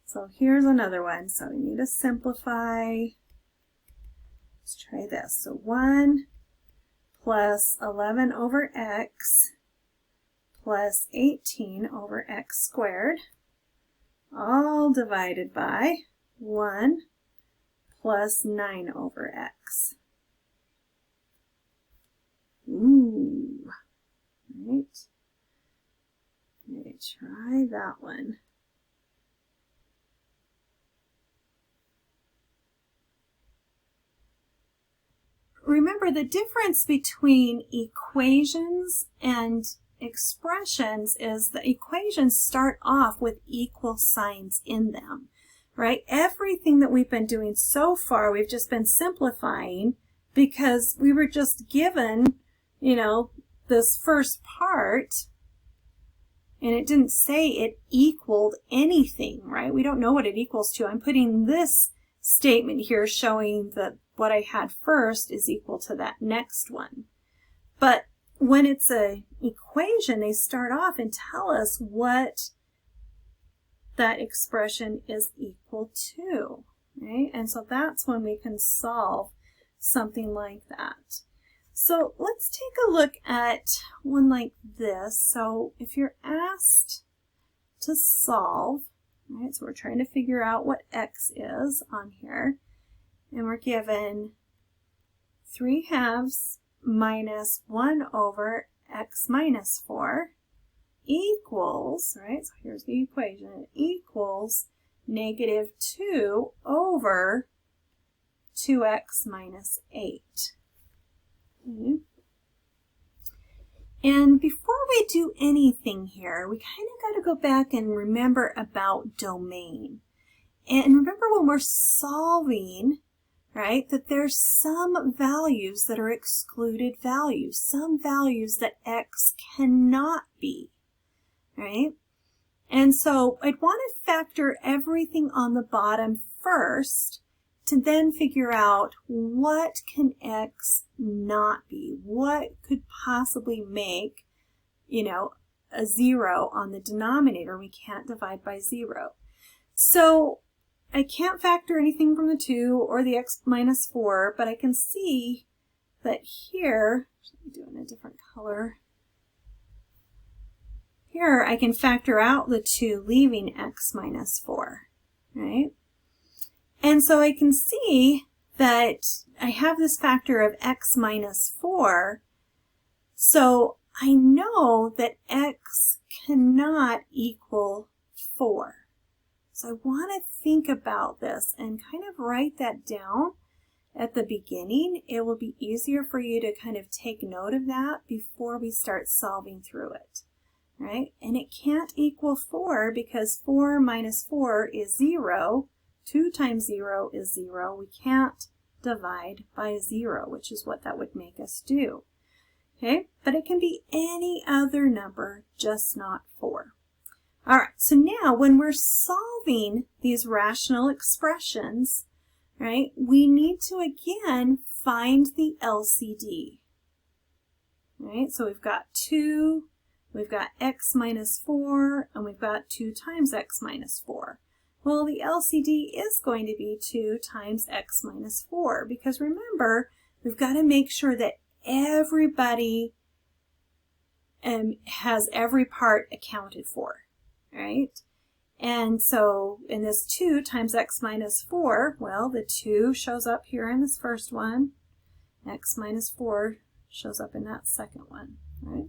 so here's another one. So we need to simplify. Let's try this. So 1 plus 11 over x plus 18 over x squared, all divided by 1 plus 9 over x. Ooh, right. Okay, try that one. Remember, the difference between equations and expressions is the equations start off with equal signs in them, right? Everything that we've been doing so far, we've just been simplifying because we were just given, you know, this first part and it didn't say it equaled anything, right? We don't know what it equals to. I'm putting this statement here showing that what I had first is equal to that next one. But when it's an equation, they start off and tell us what that expression is equal to, right? And so that's when we can solve something like that. So let's take a look at one like this. So if you're asked to solve, right, so we're trying to figure out what x is on here, and we're given 3/2 minus 1 over x minus 4 equals, right, so here's the equation, equals -2 over 2x minus 8. Okay. And before we do anything here, we kind of got to go back and remember about domain. And remember when we're solving, right, that there's some values that are excluded values, some values that x cannot be, right? And so I'd want to factor everything on the bottom first to then figure out what can x not be, what could possibly make, you know, a 0 on the denominator. We can't divide by 0. So I can't factor anything from the 2 or the x minus 4, but I can see that here, let me do it in a different color. Here I can factor out the 2, leaving x minus 4, right? And so I can see that I have this factor of x minus 4, so I know that x cannot equal 4. So I want to think about this and kind of write that down at the beginning. It will be easier for you to kind of take note of that before we start solving through it, right? And it can't equal 4 because 4 minus 4 is 0. 2 times 0 is 0. We can't divide by 0, which is what that would make us do. Okay, but it can be any other number, just not 4. All right, so now when we're solving these rational expressions, right, we need to again find the LCD. Right, so we've got 2, we've got x minus 4, and we've got 2 times x minus 4. Well, the LCD is going to be 2 times x minus 4, because remember, we've got to make sure that everybody has every part accounted for, right? And so in this 2 times x minus 4, well, the 2 shows up here in this first one. X minus 4 shows up in that second one, right?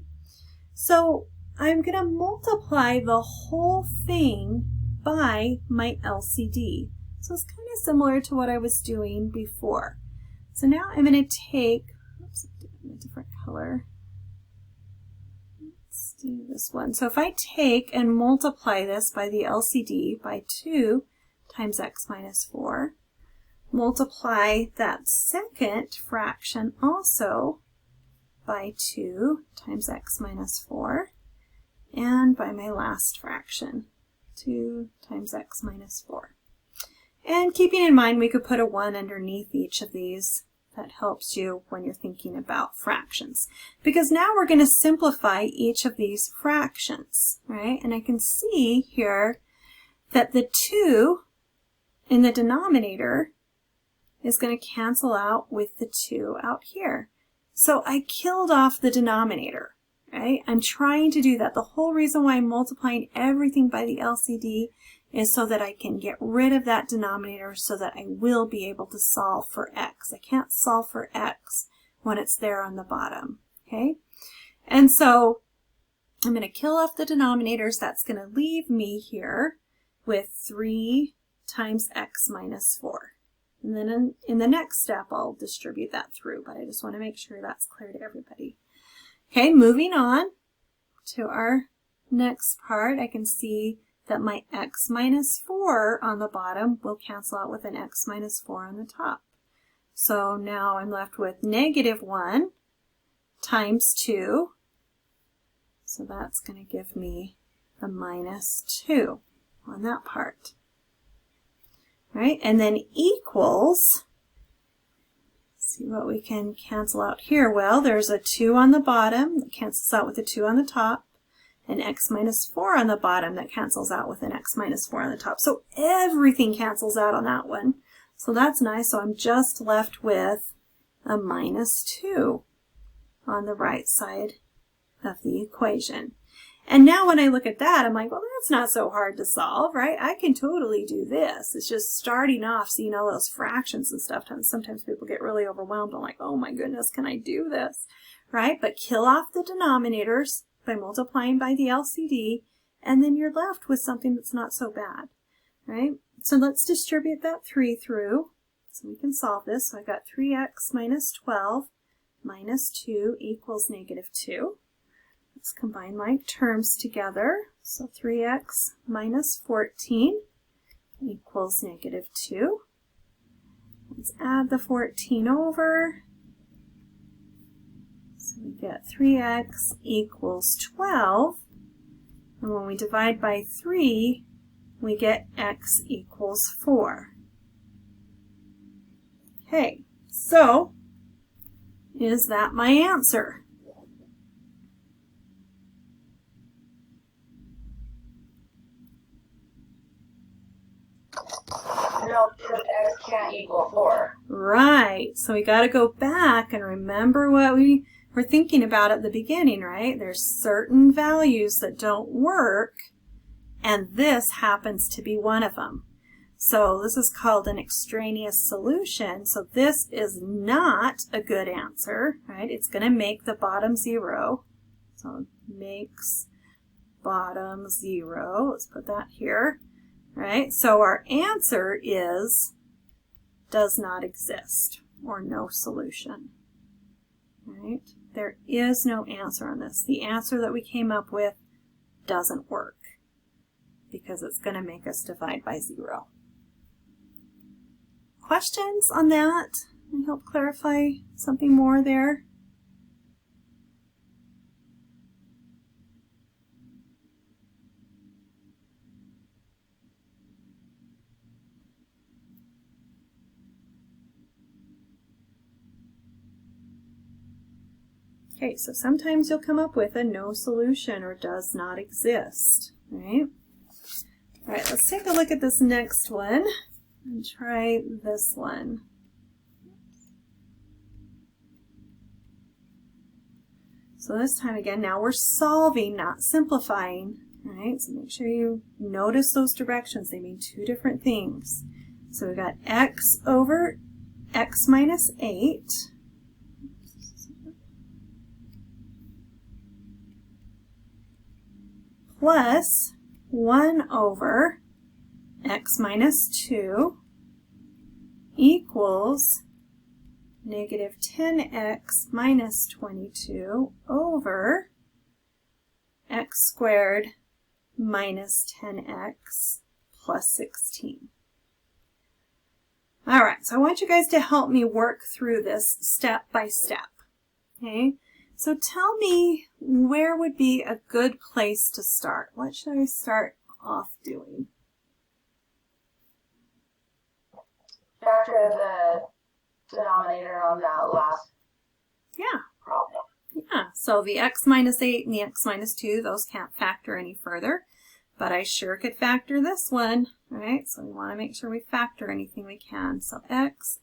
So I'm going to multiply the whole thing by my LCD. So it's kind of similar to what I was doing before. So now I'm going to take, oops, I did it in a different color. Let's do this one. So if I take and multiply this by the LCD by 2 times x minus 4, multiply that second fraction also by 2 times x minus 4, and by my last fraction, 2 times x minus 4. And keeping in mind we could put a 1 underneath each of these. That helps you when you're thinking about fractions. Because now we're going to simplify each of these fractions, right? And I can see here that the 2 in the denominator is going to cancel out with the 2 out here. So I killed off the denominator, right? I'm trying to do that. The whole reason why I'm multiplying everything by the LCD is so that I can get rid of that denominator so that I will be able to solve for x. I can't solve for x when it's there on the bottom, okay? And so I'm going to kill off the denominators. That's going to leave me here with 3 times x minus 4. And then in the next step, I'll distribute that through, but I just want to make sure that's clear to everybody. Okay, moving on to our next part, I can see that my x minus 4 on the bottom will cancel out with an x minus 4 on the top. So now I'm left with -1 times 2. So that's going to give me a -2 on that part. Right, and then equals, let's see what we can cancel out here. Well, there's a 2 on the bottom that cancels out with a 2 on the top, and x minus 4 on the bottom that cancels out with an x minus 4 on the top. So everything cancels out on that one. So that's nice. So I'm just left with a -2 on the right side of the equation. And now when I look at that, I'm like, well, that's not so hard to solve, right? I can totally do this. It's just starting off, seeing all those fractions and stuff. Sometimes people get really overwhelmed and like, oh my goodness, can I do this, right? But kill off the denominators by multiplying by the LCD, and then you're left with something that's not so bad, right? So let's distribute that 3 through so we can solve this. So I got 3x minus 12 minus 2 equals -2. Let's combine my terms together. So 3x minus 14 equals -2. Let's add the 14 over. So we get 3x equals 12. And when we divide by 3, we get x equals 4. Okay, so is that my answer? No, because x can't equal 4. Right. So we got to go back and remember what we were thinking about at the beginning, right? There's certain values that don't work, and this happens to be one of them. So this is called an extraneous solution. So this is not a good answer, right? It's going to make the bottom 0. So it makes bottom 0. Let's put that here. Right? So our answer is does not exist, or no solution. Right? There is no answer on this. The answer that we came up with doesn't work because it's going to make us divide by 0. Questions on that? I help clarify something more there. Okay, so sometimes you'll come up with a no solution or does not exist, right? All right, let's take a look at this next one and try this one. So this time again, now we're solving, not simplifying, right? So make sure you notice those directions. They mean two different things. So we've got x over x minus 8 plus 1 over x minus 2 equals negative 10x minus 22 over x squared minus 10x plus 16. All right, so I want you guys to help me work through this step by step, okay? So tell me, where would be a good place to start? What should I start off doing? Factor the denominator on that last problem. Yeah, so the x minus 8 and the x minus 2, those can't factor any further, but I sure could factor this one, right? So we want to make sure we factor anything we can. So x,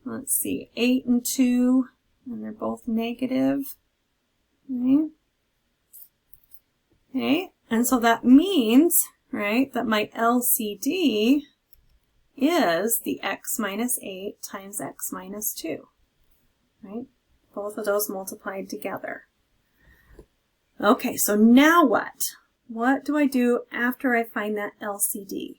let's see, 8 and 2, and they're both negative, right? Okay, and so that means, right, that my LCD is the x minus 8 times x minus 2, right? Both of those multiplied together. Okay, so now what? What do I do after I find that LCD?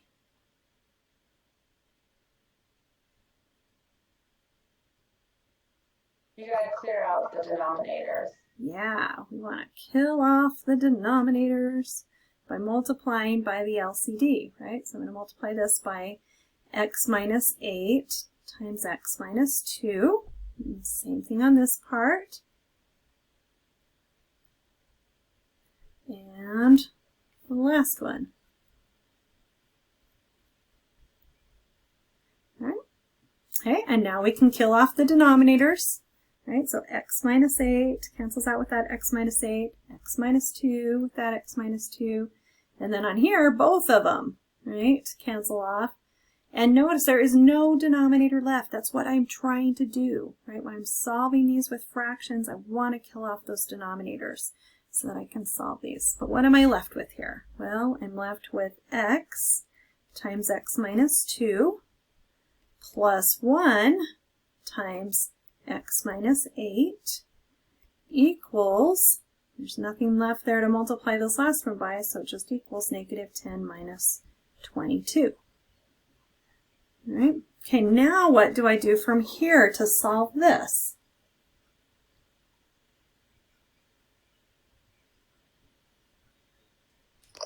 You gotta clear out the denominators. Yeah, we want to kill off the denominators by multiplying by the LCD, right? So I'm going to multiply this by x minus 8 times x minus 2. And same thing on this part. And the last one. All right. Okay, and now we can kill off the denominators. Right, so x minus 8 cancels out with that x minus 8, x minus 2 with that x minus 2, and then on here, both of them, right, cancel off. And notice there is no denominator left. That's what I'm trying to do, right? When I'm solving these with fractions, I want to kill off those denominators so that I can solve these. But what am I left with here? Well, I'm left with x times x minus 2 plus 1 times x minus 8 equals, there's nothing left there to multiply this last one by, so it just equals negative 10 minus 22. All right. Okay, now what do I do from here to solve this?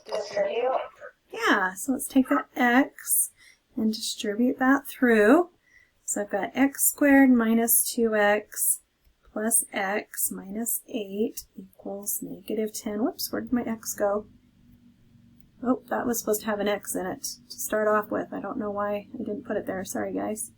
Distribute. Yeah, so let's take that x and distribute that through. So I've got x squared minus 2x plus x minus 8 equals negative 10. Whoops, where did my x go? Oh, that was supposed to have an x in it to start off with. I don't know why I didn't put it there. Sorry, guys.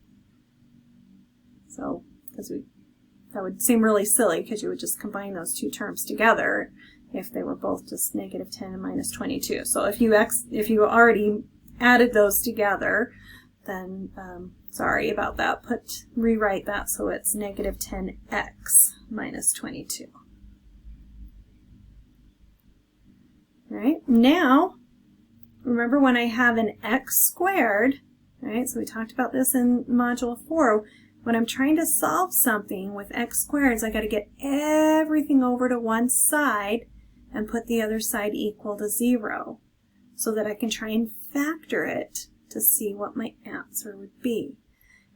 So, that would seem really silly because you would just combine those two terms together if they were both just negative 10 and minus 22. So if you already added those together, then sorry about that. Rewrite that so it's negative 10x minus 22. All right, now, remember when I have an x squared, right? So we talked about this in Module 4. When I'm trying to solve something with x squareds, I got to get everything over to one side and put the other side equal to 0 so that I can try and factor it to see what my answer would be.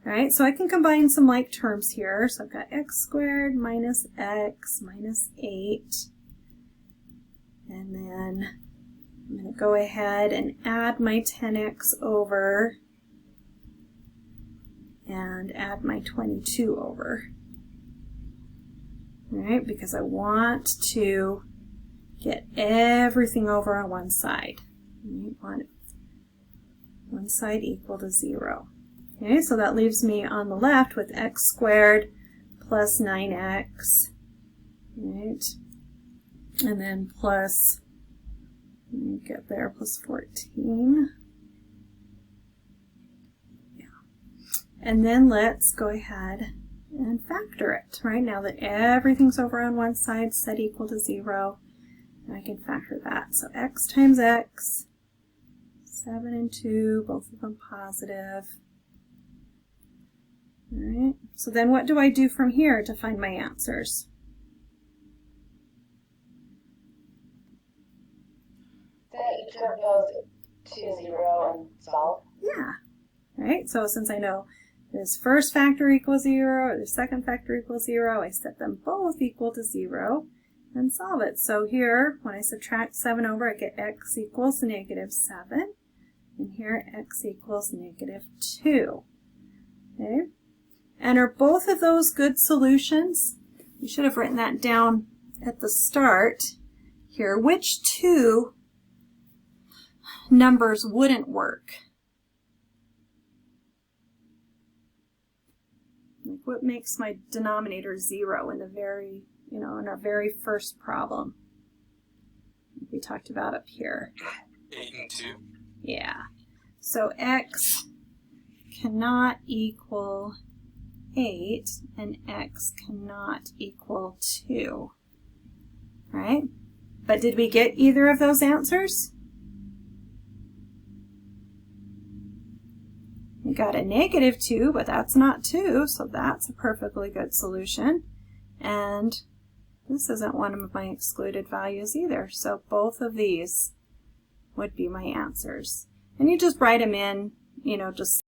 All right, so I can combine some like terms here. So I've got x squared minus x minus 8. And then I'm going to go ahead and add my 10x over and add my 22 over. All right, because I want to get everything over on one side. I want one side equal to 0. Okay, so that leaves me on the left with x squared plus 9x right? And then plus, let me get there, plus 14. Yeah. And then let's go ahead and factor it, right? Now that everything's over on one side, set equal to 0, and I can factor that. So x times x, 7 and 2, both of them positive. All right, so then what do I do from here to find my answers? Set each of those to 0 and solve. Yeah, right, so since I know this first factor equals 0, or the second factor equals 0, I set them both equal to 0 and solve it. So here, when I subtract 7 over, I get x equals negative 7, and here x equals negative 2. Okay, and are both of those good solutions? You should have written that down at the start here. Which two numbers wouldn't work? Like what makes my denominator 0 in the very, in our very first problem? We talked about up here. 8 and 2. Yeah. So x cannot equal 8 and x cannot equal 2. Right? But did we get either of those answers? We got a negative 2, but that's not 2, so that's a perfectly good solution. And this isn't one of my excluded values either, so both of these would be my answers. And you just write them in, just